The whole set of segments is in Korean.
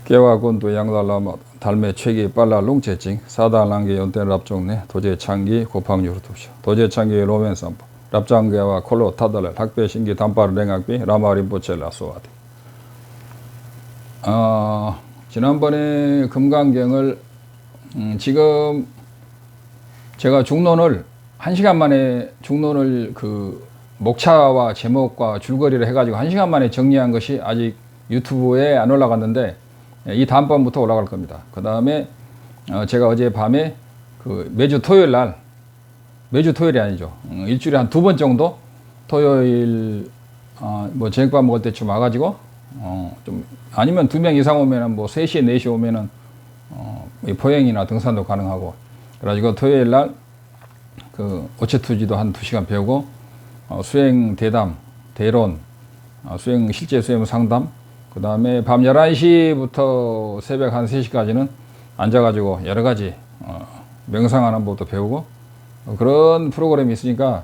깨와 군도 양달라마 달매 최기 빨라 롱체징 사달랑게 연대 랍종네 도제 창기 고팡유로 두셔 도제 창기 로맨 삼보 랍장게와 콜로 타달라 학배 신기 담파르 랭악비 라마린 보첼라 소아데. 지난번에 금강경을 지금 제가 중론을 1시간 만에 중론을 그 목차와 제목과 줄거리를 해가지고 1시간 만에 정리한 것이 아직 유튜브에 안 올라갔는데 이 다음번부터 올라갈 겁니다. 그 다음에 제가 어제 밤에 그 매주 토요일 날, 매주 토요일이 아니죠. 일주일에 한 2번 정도 토요일 뭐 저녁밥 먹을 때쯤 와가지고 좀 아니면 2명 이상 오면은 뭐 3시, 4시 오면은 포행이나 등산도 가능하고 그래가지고 토요일 날 그 어체투지도 한 2시간 배우고 수행 대담, 대론, 수행 실제 수행 상담, 그 다음에 밤 11시부터 새벽 한 3시까지는 앉아가지고 여러 가지 명상하는 법도 배우고 그런 프로그램이 있으니까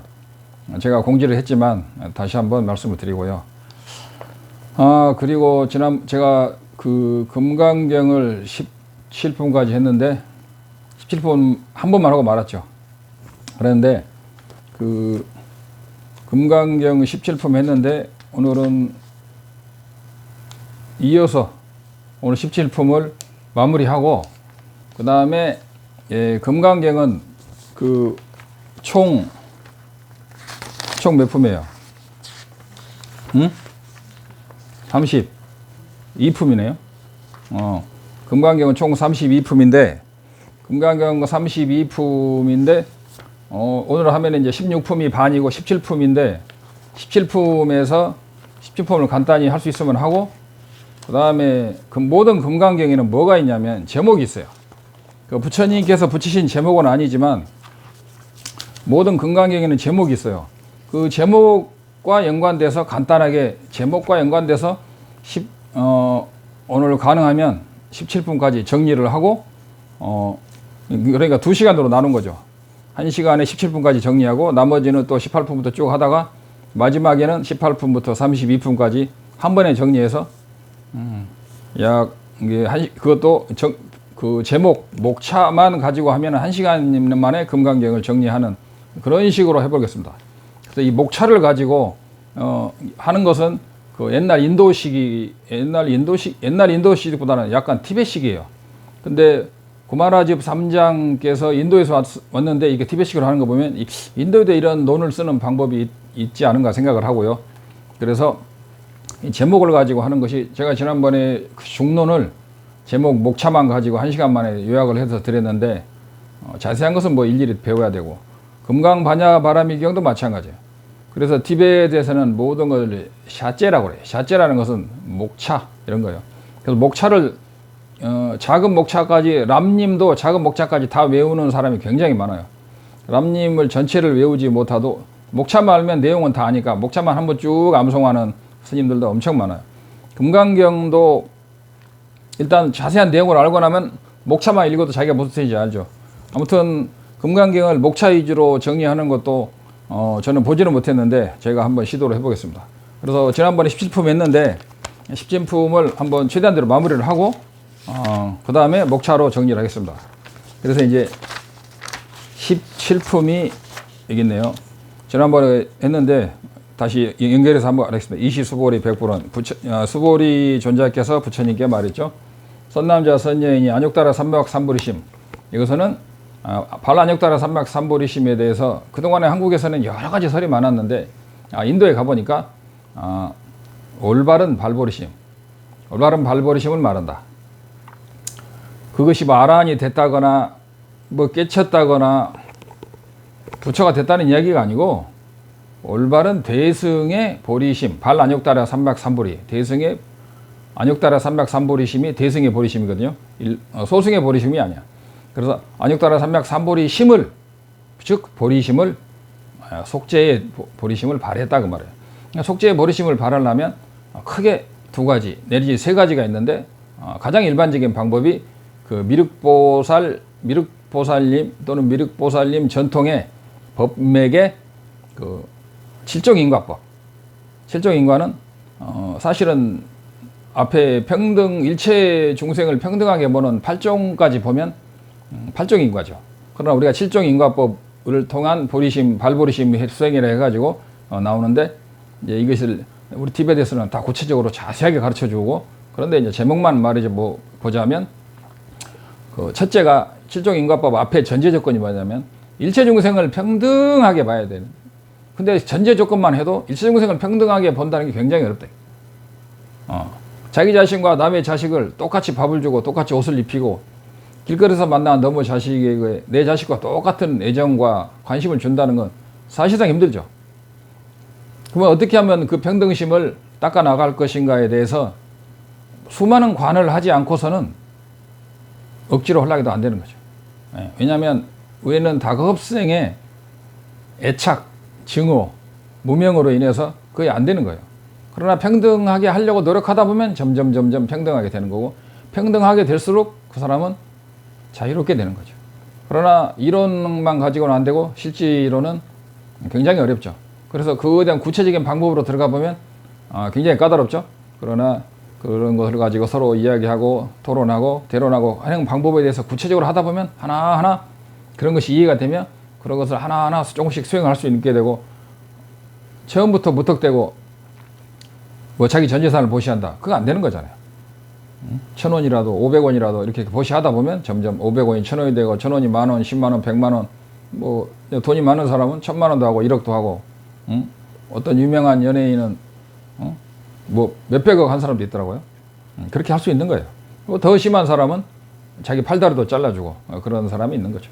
제가 공지를 했지만 다시 한번 말씀을 드리고요. 그리고 제가 그 금강경을 17품까지 했는데 17품 한 번만 하고 말았죠. 그런데 그 금강경 17품 했는데 오늘은 이어서 오늘 17품을 마무리하고 그 다음에 금강경은 그 총 몇 품이에요? 32품이네요. 금강경은 총 32품인데 금강경 32품인데 오늘 하면 이제 16품이 반이고 17품인데 17품에서 17품을 간단히 할 수 있으면 하고 그 다음에 그 모든 금강경에는 뭐가 있냐면 제목이 있어요. 그 부처님께서 붙이신 제목은 아니지만 모든 금강경에는 제목이 있어요. 그 제목과 연관돼서 간단하게 제목과 연관돼서 오늘 가능하면 17품까지 정리를 하고 그러니까 2시간으로 나눈 거죠. 1시간에 17분까지 정리하고 나머지는 또 18분부터 쭉 하다가 마지막에는 18분부터 32분까지 한 번에 정리해서 약 이게 그것도 그 제목 목차만 가지고 하면 1시간 만에 금강경을 정리하는 그런 식으로 해보겠습니다. 그래서 이 목차를 가지고 하는 것은 그 옛날 인도식보다는 약간 티벳식이에요. 근데 구마라집 3장께서 인도에서 왔는데 이게 티벳식으로 하는 거 보면 인도에도 이런 논을 쓰는 방법이 있지 않은가 생각을 하고요. 그래서 이 제목을 가지고 하는 것이 제가 지난번에 그 중론을 제목 목차만 가지고 1시간 만에 요약을 해서 드렸는데 자세한 것은 뭐 일일이 배워야 되고 금강반야 바라미경도 마찬가지예요. 그래서 티벳에서는 모든 걸 샤제라고 그래요. 샤제라는 것은 목차 이런 거예요. 그래서 목차를 작은 목차까지 람님도 작은 목차까지 다 외우는 사람이 굉장히 많아요. 람님을 전체를 외우지 못하도 목차만 알면 내용은 다 아니까 목차만 한번 쭉 암송하는 스님들도 엄청 많아요. 금강경도 일단 자세한 내용을 알고 나면 목차만 읽어도 자기가 무슨 뜻인지 알죠. 아무튼 금강경을 목차 위주로 정리하는 것도 저는 보지는 못했는데 제가 한번 시도를 해보겠습니다. 그래서 지난번에 17품 했는데 17품을 한번 최대한대로 마무리를 하고 그 다음에 목차로 정리를 하겠습니다. 그래서 이제 17품이 여기 있네요. 지난번에 했는데 다시 연결해서 한번 하겠습니다. 이시수보리 백불원 수보리 존자께서 부처님께 말했죠. 선남자 선여인이 안욕따라 삼박삼보리심. 이것은 발안욕따라 삼박삼보리심에 대해서 그동안에 한국에서는 여러 가지 설이 많았는데 인도에 가보니까 올바른 발보리심, 올바른 발보리심을 말한다. 그것이 뭐 아라한이 됐다거나 뭐 깨쳤다거나 부처가 됐다는 이야기가 아니고 올바른 대승의 보리심, 발안욕따라 삼박삼보리, 대승의 안욕따라 삼박삼보리심이 대승의 보리심이거든요. 소승의 보리심이 아니야. 그래서 안욕따라 삼박삼보리심을 즉 보리심을 속죄의 보리심을 발했다 그 말이에요. 속죄의 보리심을 발하려면 크게 2가지 내지 3가지가 있는데 가장 일반적인 방법이 그 미륵보살님 또는 미륵보살님 전통의 법맥의 그 칠종인과법. 칠종인과는 사실은 앞에 평등, 일체 중생을 평등하게 보는 8종까지 보면 8종 인과죠. 그러나 우리가 7종 인과법을 통한 보리심, 발보리심 수행이라 해가지고 나오는데, 이제 이것을 우리 티베트에서는 다 구체적으로 자세하게 가르쳐 주고, 그런데 이제 제목만 말이죠. 뭐 보자면, 그 첫째가 7종 인과법 앞에 전제 조건이 뭐냐면, 일체 중생을 평등하게 봐야 되는. 근데 전제 조건만 해도 일체 중생을 평등하게 본다는 게 굉장히 어렵다. 자기 자신과 남의 자식을 똑같이 밥을 주고 똑같이 옷을 입히고 길거리에서 만난 너무 자식에게 내 자식과 똑같은 애정과 관심을 준다는 건 사실상 힘들죠. 그러면 어떻게 하면 그 평등심을 닦아 나갈 것인가에 대해서 수많은 관을 하지 않고서는 억지로 하려고 해도 안 되는 거죠. 왜냐하면 우리는 다급생의 애착, 증오, 무명으로 인해서 그게 안 되는 거예요. 그러나 평등하게 하려고 노력하다 보면 점점 평등하게 되는 거고, 평등하게 될수록 그 사람은 자유롭게 되는 거죠. 그러나 이론만 가지고는 안 되고 실제로는 굉장히 어렵죠. 그래서 그거에 대한 구체적인 방법으로 들어가 보면 굉장히 까다롭죠. 그러나 그런 것을 가지고 서로 이야기하고 토론하고 대론하고 하는 방법에 대해서 구체적으로 하다 보면 하나하나 그런 것이 이해가 되면 그런 것을 하나하나 조금씩 수행할 수 있게 되고, 처음부터 무턱대고 뭐 자기 전 재산을 보시한다. 그거 안 되는 거잖아요. 1,000원이라도 500원이라도 이렇게 보시하다 보면 점점 500원이 1,000원이 되고, 1,000원이 만원, 10만원, 100만원, 뭐 돈이 많은 사람은 1,000만원도 하고 1억도 하고, 어떤 유명한 연예인은 뭐 몇백억 한 사람도 있더라고요. 그렇게 할 수 있는 거예요. 더 심한 사람은 자기 팔다리도 잘라주고 그런 사람이 있는 거죠.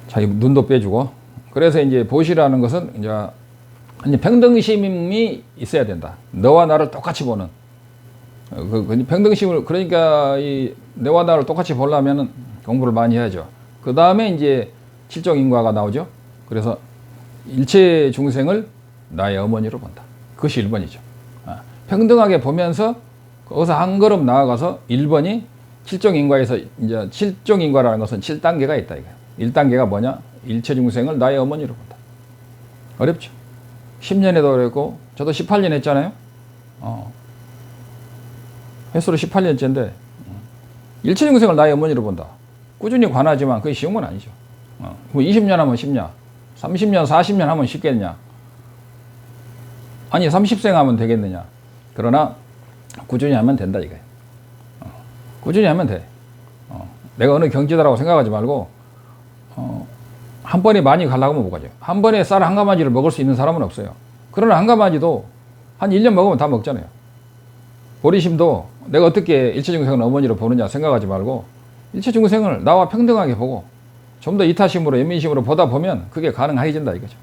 자기 눈도 빼주고. 그래서 이제 보시라는 것은 이제 평등심이 있어야 된다. 너와 나를 똑같이 보는. 평등심을, 그러니까 이 너와 나를 똑같이 보려면 공부를 많이 해야죠. 그 다음에 이제 7종 인과가 나오죠. 그래서 일체 중생을 나의 어머니로 본다. 그것이 1번이죠. 평등하게 보면서 거기서 한 걸음 나아가서 1번이 7종 인과에서, 이제 7종 인과라는 것은 7단계가 있다 이거예요. 1단계가 뭐냐? 일체 중생을 나의 어머니로 본다. 어렵죠. 10년에도 어렵고, 저도 18년 했잖아요. 횟수로 18년째인데 일체 중생을 나의 어머니로 본다. 꾸준히 관하지만 그게 쉬운 건 아니죠. 20년 하면 쉽냐? 30년, 40년 하면 쉽겠냐? 아니 30생 하면 되겠느냐? 그러나 꾸준히 하면 된다 이거예요. 꾸준히 하면 돼. 내가 어느 경지다라고 생각하지 말고 한 번에 많이 가려고 하면 못 가죠. 한 번에 쌀 한 가마지를 먹을 수 있는 사람은 없어요. 그러나 한 가마지도 한 1년 먹으면 다 먹잖아요. 보리심도 내가 어떻게 일체 중생을 어머니로 보느냐 생각하지 말고 일체 중생을 나와 평등하게 보고 좀 더 이타심으로 연민심으로 보다 보면 그게 가능해진다 이거죠.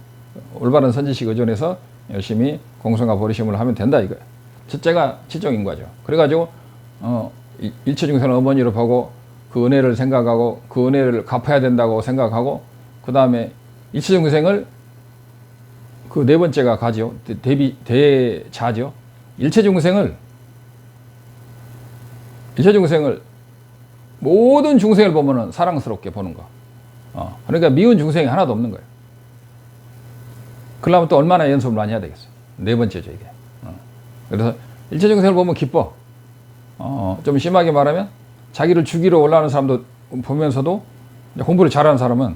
올바른 선지식 의존해서 열심히 공성과 보리심을 하면 된다 이거예요. 첫째가 7종 인과죠. 그래가지고 일체 중생을 어머니로 보고 그 은혜를 생각하고 그 은혜를 갚아야 된다고 생각하고, 그 다음에 일체 중생을, 그 네 번째가 가죠. 대자죠. 일체 중생을 모든 중생을 보면은 사랑스럽게 보는 거. 그러니까 미운 중생이 하나도 없는 거예요. 그러려면 또 얼마나 연습을 많이 해야 되겠어요. 네 번째죠 이게. 그래서 일체 중생을 보면 기뻐. 좀 심하게 말하면 자기를 죽이러 올라오는 사람도 보면서도 공부를 잘하는 사람은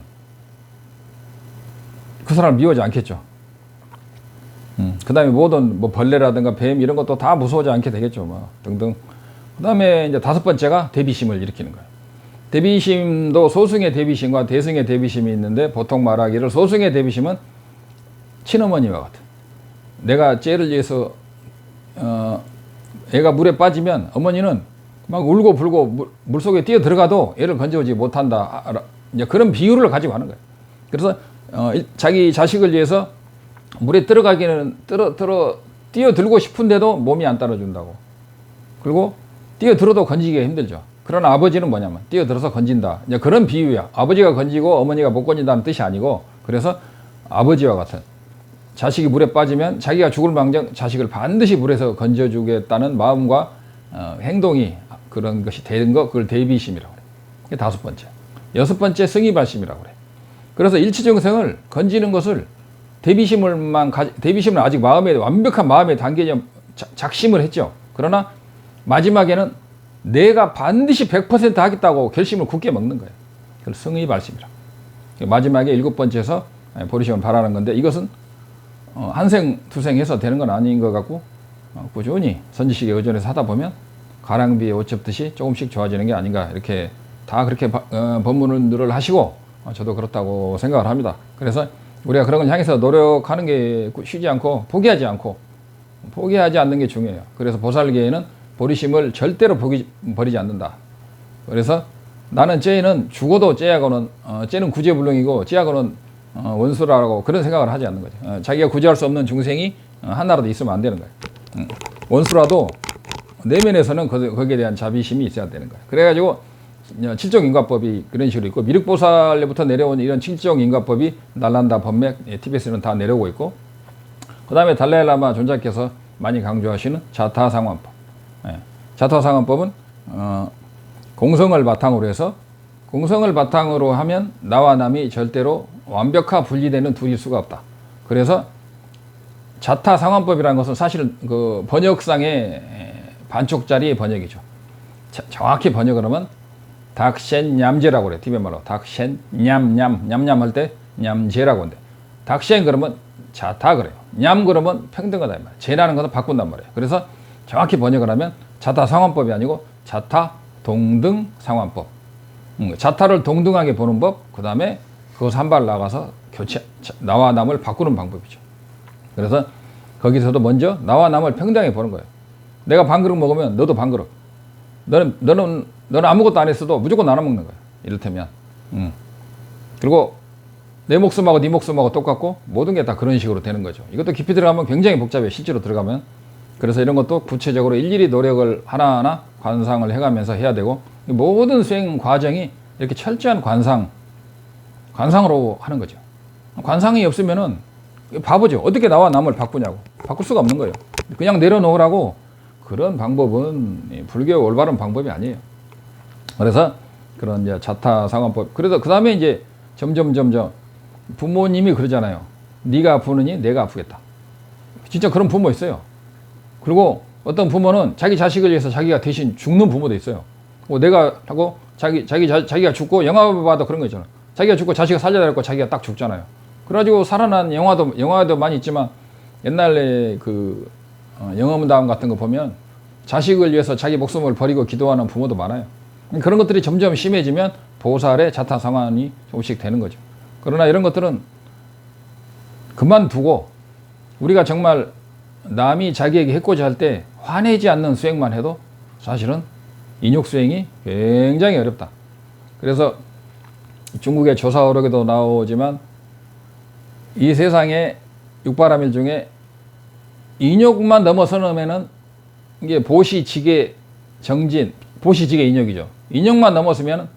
그 사람을 미워하지 않겠죠. 그 다음에 모든 뭐 벌레라든가 뱀 이런 것도 다 무서워하지 않게 되겠죠. 뭐 등등. 그 다음에 이제 다섯 번째가 대비심을 일으키는 거예요. 대비심도 소승의 대비심과 대승의 대비심이 있는데, 보통 말하기를 소승의 대비심은 친어머니와 같은. 내가 째를 위해서 애가 물에 빠지면 어머니는 막 울고 불고 물속에 뛰어 들어가도 애를 건져오지 못한다. 이제 그런 비유를 가지고 하는 거예요. 그래서 자기 자식을 위해서 물에 들어가기는 뛰어들고 싶은데도 몸이 안 따라준다고. 그리고 뛰어들어도 건지기가 힘들죠. 그러나 아버지는 뭐냐면 뛰어들어서 건진다. 이제 그런 비유야. 아버지가 건지고 어머니가 못 건진다는 뜻이 아니고, 그래서 아버지와 같은, 자식이 물에 빠지면 자기가 죽을 망정 자식을 반드시 물에서 건져주겠다는 마음과 행동이, 그런 것이 되는 거, 그걸 대비심이라고 그래. 그게 다섯 번째. 여섯 번째 승의발심이라고 그래. 그래서 일치정생을 건지는 것을 대비심을 아직 마음에, 완벽한 마음의 단계념, 작심을 했죠. 그러나 마지막에는 내가 반드시 100% 하겠다고 결심을 굳게 먹는 거예요. 그걸 승의 발심이라. 마지막에 7번째에서 보리심을 바라는 건데, 이것은 한생 투생 해서 되는 건 아닌 것 같고, 꾸준히 선지식에 의존해서 하다 보면 가랑비에 옷 접듯이 조금씩 좋아지는 게 아닌가, 이렇게 다 그렇게 법문을 하시고 저도 그렇다고 생각을 합니다. 그래서 우리가 그런 걸 향해서 노력하는 게 쉬지 않고 포기하지 않는 게 중요해요. 그래서 보살계에는 보리심을 절대로 버리지 않는다. 그래서 나는 쟤는 죽어도 쟤하고는 쟤는 구제불능이고 쟤하고는 원수라고 그런 생각을 하지 않는 거죠. 자기가 구제할 수 없는 중생이 하나라도 있으면 안 되는 거예요. 원수라도 내면에서는 거기에 대한 자비심이 있어야 되는 거예요. 그래가지고 칠종인과법이 그런 식으로 있고, 미륵보살로부터 내려온 이런 칠종인과법이 날란다 법맥 티베트는 다 내려오고 있고, 그 다음에 달라일라마 존자께서 많이 강조하시는 자타상환법. 자타상환법은 공성을 바탕으로 해서, 공성을 바탕으로 하면 나와 남이 절대로 완벽하 분리되는 둘일 수가 없다. 그래서 자타상환법이라는 것은 사실은 그 번역상의 반쪽짜리 번역이죠. 정확히 번역을 하면 닥센 냠제라고 그래요. 티베트말로 닥센 냠냠 할 때 냠제라고 하는데, 닥센 그러면 자타 그래요. 냠 그러면 평등하다 이 말이에요. 제라는 것은 바꾼단 말이에요. 그래서 정확히 번역을 하면 자타 상환법이 아니고 자타 동등 상환법. 자타를 동등하게 보는 법, 그 다음에 그것을 한 발 나가서 나와 남을 바꾸는 방법이죠. 그래서 거기서도 먼저 나와 남을 평등하게 보는 거예요. 내가 반 그릇 먹으면 너도 반 그릇. 너는 아무것도 안 했어도 무조건 나눠 먹는 거예요. 이를테면. 그리고 내 목숨하고 네 목숨하고 똑같고 모든 게 다 그런 식으로 되는 거죠. 이것도 깊이 들어가면 굉장히 복잡해요. 실제로 들어가면. 그래서 이런 것도 구체적으로 일일이 노력을 하나하나 관상을 해가면서 해야 되고, 모든 수행 과정이 이렇게 철저한 관상으로 하는 거죠. 관상이 없으면은 바보죠. 어떻게 나와 남을 바꾸냐고. 바꿀 수가 없는 거예요. 그냥 내려놓으라고, 그런 방법은 불교의 올바른 방법이 아니에요. 그래서 그런 이제 자타상환법. 그래서 그 다음에 이제 점점 부모님이 그러잖아요. 네가 아프느니 내가 아프겠다. 진짜 그런 부모 있어요. 그리고 어떤 부모는 자기 자식을 위해서 자기가 대신 죽는 부모도 있어요. 내가 하고 자기가 죽고, 영화 봐도 그런 거 있잖아요. 자기가 죽고 자식을 살려야 되고 자기가 딱 죽잖아요. 그래가지고 살아난 영화도 많이 있지만, 옛날에 그 영험담 같은 거 보면 자식을 위해서 자기 목숨을 버리고 기도하는 부모도 많아요. 그런 것들이 점점 심해지면 보살의 자타상환이 조금씩 되는 거죠. 그러나 이런 것들은 그만두고, 우리가 정말 남이 자기에게 해코지 할 때 화내지 않는 수행만 해도 사실은 인욕 수행이 굉장히 어렵다. 그래서 중국의 조사어록에도 나오지만, 이 세상에 육바라밀 중에 인욕만 넘어서면은 이게 보시지계 정진, 보시지계 인욕이죠. 인욕만 넘었으면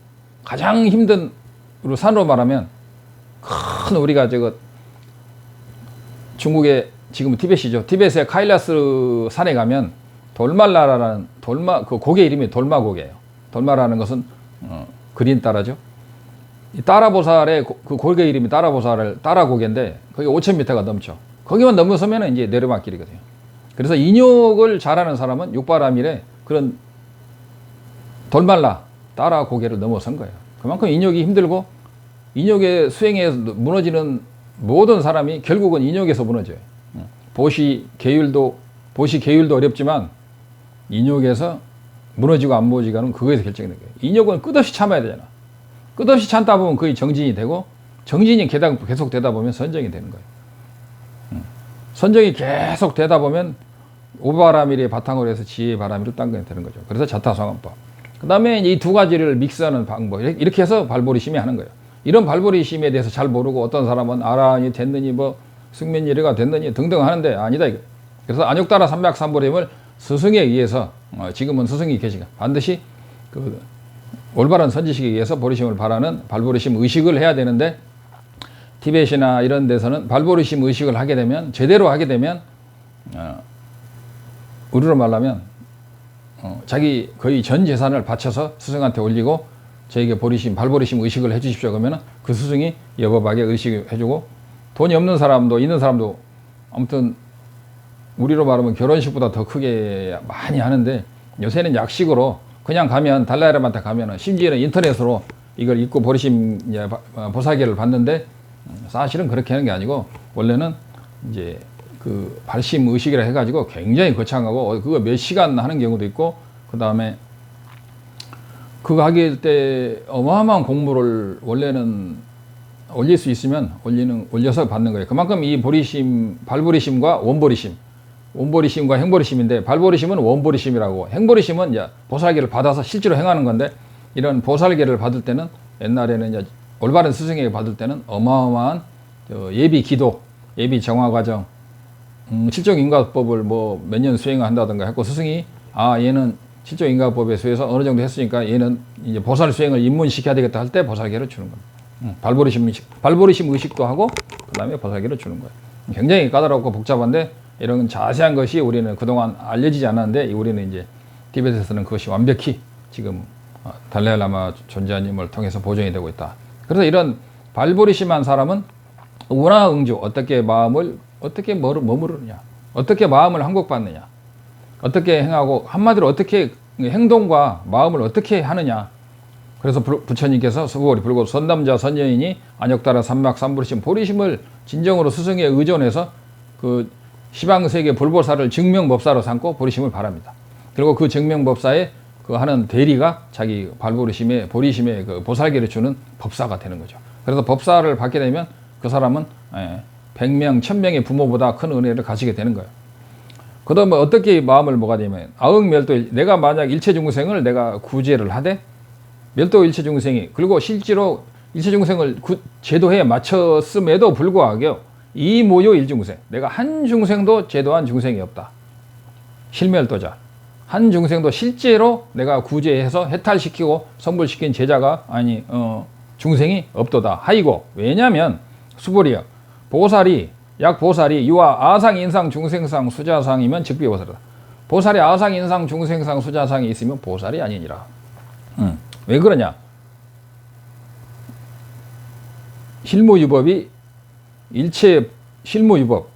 가장 힘든, 산으로 말하면 큰, 우리가 중국의 지금 티벳이죠. 티벳의 카일라스 산에 가면 돌말라라는 그 고개 이름이 돌마고개예요. 돌마라는 것은 그린 따라죠. 이 따라보살의 그 고개 이름이 따라고개인데 거기 5,000m가 넘죠. 거기만 넘어서면 이제 내려막길이거든요. 그래서 인욕을 잘하는 사람은 육바라밀의 그런 돌말라 따라고개를 넘어선 거예요. 그만큼 인욕이 힘들고, 인욕의 수행에 무너지는 모든 사람이 결국은 인욕에서 무너져요. 보시 계율도 어렵지만 인욕에서 무너지고 안 무너지고는 그거에서 결정이 되는 거예요. 인욕은 끝없이 참아야 되잖아. 끝없이 참다 보면 거의 정진이 되고, 정진이 계속 되다 보면 선정이 되는 거예요. 선정이 계속 되다 보면 오바라밀의 바탕으로 해서 지혜의 바라밀을 딴 게 되는 거죠. 그래서 자타상환법. 그 다음에 이 두 가지를 믹스하는 방법. 이렇게 해서 발보리심이 하는 거예요. 이런 발보리심에 대해서 잘 모르고 어떤 사람은 아라한이 됐느니 승면이래가 됐느니 등등 하는데 아니다 이거. 그래서 안욕따라 삼맥삼보림을 스승에 의해서, 지금은 스승이 계시가 반드시 그 올바른 선지식에 의해서 보리심을 바라는 발보리심 의식을 해야 되는데, 티벳이나 이런 데서는 발보리심 의식을 하게 되면, 제대로 하게 되면, 우리로 말하면 자기 거의 전 재산을 바쳐서 스승한테 올리고, 저에게 발보리심 의식을 해주십시오 그러면 그 스승이 여법하게 의식을 해주고, 돈이 없는 사람도 있는 사람도, 아무튼 우리로 말하면 결혼식보다 더 크게 많이 하는데, 요새는 약식으로 그냥 가면 달라이라마한테 가면은 심지어는 인터넷으로 이걸 입고 보리심 보살개를 받는데 사실은 그렇게 하는 게 아니고 원래는 이제 그 발심 의식이라 해가지고 굉장히 거창하고 그거 몇 시간 하는 경우도 있고 그 다음에 그거 하기 때 어마어마한 공물을 원래는 올릴 수 있으면 올려서 받는 거예요. 그만큼 이 보리심, 발보리심과 원보리심과 행보리심인데 발보리심은 원보리심이라고 행보리심은 이제 보살개를 받아서 실제로 행하는 건데 이런 보살개를 받을 때는 옛날에는 이제 올바른 스승에게 받을 때는 어마어마한 예비 기도, 예비 정화 과정, 칠종인가법을 뭐 몇 년 수행한다든가 했고 스승이 얘는 칠종인가법에 수해서 어느 정도 했으니까 얘는 이제 보살 수행을 입문시켜야 되겠다 할 때 보살개를 주는 겁니다. 발보리심 의식도 하고 그 다음에 보살개를 주는 거예요. 굉장히 까다롭고 복잡한데 이런 자세한 것이 우리는 그동안 알려지지 않았는데 우리는 이제 티베트에서는 그것이 완벽히 지금 달라이라마 존재하님을 통해서 보존이 되고 있다. 그래서 이런 발보리심한 사람은 운하응주 어떻게 마음을 어떻게 머무르느냐, 어떻게 마음을 항복받느냐, 어떻게 행하고 한마디로 어떻게 행동과 마음을 어떻게 하느냐. 그래서 부처님께서 서구오리 불고 선남자 선여인이 안욕따라 삼막 삼보리심 보리심을 진정으로 스승에 의존해서 그 시방세계 불보살을 증명법사로 삼고 보리심을 바랍니다. 그리고 그 증명법사에 그 하는 대리가 자기 발보리심에 보리심에 그 보살개를 주는 법사가 되는 거죠. 그래서 법사를 받게 되면 그 사람은 100명, 1000명의 부모보다 큰 은혜를 가지게 되는 거예요. 그 다음에 어떻게 마음을 뭐가 되면 아응멸도 내가 만약 일체중생을 내가 구제를 하되 멸도 일체중생이 그리고 실제로 일체중생을 제도에 맞췄음에도 불구하고 이모요 일중생 내가 한 중생도 제도한 중생이 없다. 실멸도자 한 중생도 실제로 내가 구제해서 해탈시키고 성불시킨 제자가 중생이 없도다 하이고 왜냐면 수보리여 보살이 약 보살이 유아 아상 인상 중생상 수자상이면 즉비보살이다. 보살이 아상 인상 중생상 수자상이 있으면 보살이 아니니라. 왜 그러냐? 실무유법이 일체 실무유법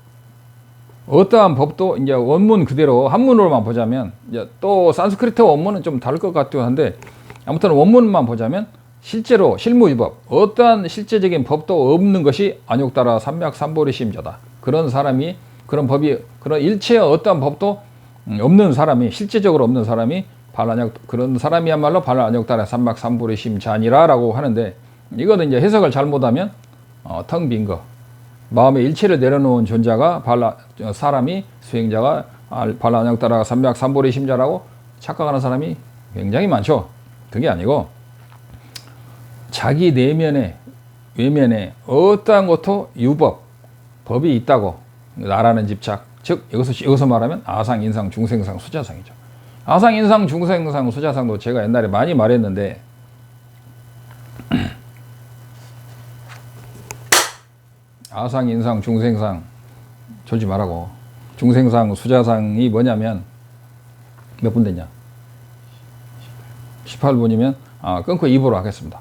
어떠한 법도 이제 원문 그대로 한문으로만 보자면 이제 또 산스크리트 원문은 좀 다를 것 같기도 한데 아무튼 원문만 보자면 실제로 실무유법 어떠한 실제적인 법도 없는 것이 안욕따라 삼맥삼보리심자다. 그런 사람이 그런 법이 그런 일체의 어떠한 법도 없는 사람이 실제적으로 없는 사람이 그런 사람이야말로 발안욕따라 삼맥삼보리심자니라라고 하는데 이거는 이제 해석을 잘못하면 텅 빈 거. 마음의 일체를 내려놓은 존재가 사람이 수행자가 발안욕따라 삼맥삼보리심자라고 착각하는 사람이 굉장히 많죠. 그게 아니고 자기 내면에 외면에 어떠한 것도 유법 법이 있다고 나라는 집착 즉 여기서 말하면 아상 인상 중생상 수자상이죠. 아상 인상 중생상 수자상도 제가 옛날에 많이 말했는데 아상 인상 중생상 졸지 말라고. 중생상 수자상이 뭐냐면 몇 분 됐냐? 18분이면 끊고 2부로 하겠습니다.